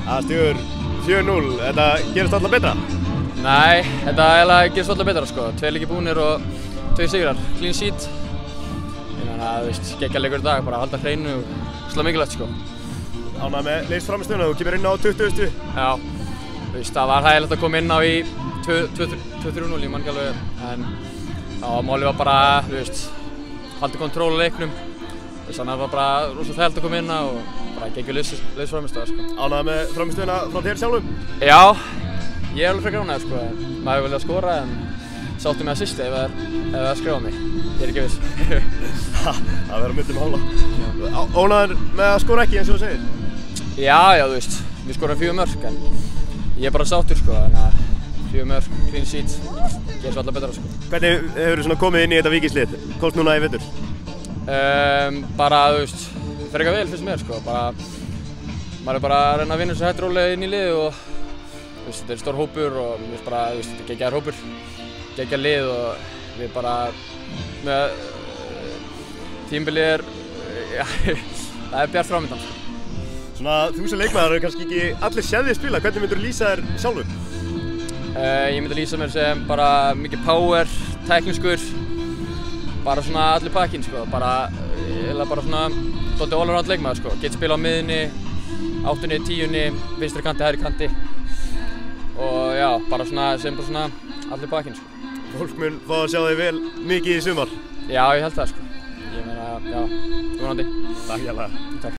Það stjúr 4-0, þetta gerist alltaf betra? Nei, þetta gerist alltaf betra sko. 2 leikir búnir og 2 sigrar, clean sheet. Þannig að þú veist, geggja leikur í dag, bara halda hreinu og slá mikilvægt sko. Ánægður með leyst frammistöðuna, þú kemur inn á 20. Já, þú veist, það var hægilegt að koma inn á í 2-3-0, ég man ekki alveg, en málið var bara, þú veist, halda kontról á leiknum. Þannig að það var bara rosalega þægilegt að koma inn á og bara geggjuð leyst frammistöða sko. Ánægður með frammistöðuna frá þér sjálfum? Já, ég alveg frekar ánægður sko. Maður hefur viljað skora en sáttu með assisti ef það skrifa mig. Ég ekki viss. Það verður myndið með hóla. Ánægður með að skora ekki eins og þú segir? Já, þú veist, við skorum 4 mörk en ég er bara sáttur sko, þannig að 4 mörk, clean sheet, gerist alltaf betra sko. Hvernig hefur þú komið inn í þetta Víkingslið? Komst núna í vetur? Bara, þú veist, frekar vel fyrst mér sko, maður er bara að reyna að vinna svo hægt rólega inn í liði og þú veist, þetta er stór hópur og mér finnst bara, þú veist, þetta er geggjaður hópur, geggjaður lið og við bara með tímabilið það er bjart framöndan sko. Svona, þú sem leikmaður eru kannski ekki allir séð þig spila, hvernig myndur þú lýsa þér sjálfur? Ég myndi lýsa mér sem bara mikið power, teknískur, bara svona allir pakkinn sko, bara svona dálítið all-around leikmaður sko, get spila á miðjunni, 8-ni, 10-ni, vinstri kanti, hægri kanti og já, bara svona allir pakkinn sko. Fólk mun fá að sjá þig vel mikið í sumar? Já, ég held það sko, ég meina, já, vonandi. Takk hjá það. Takk.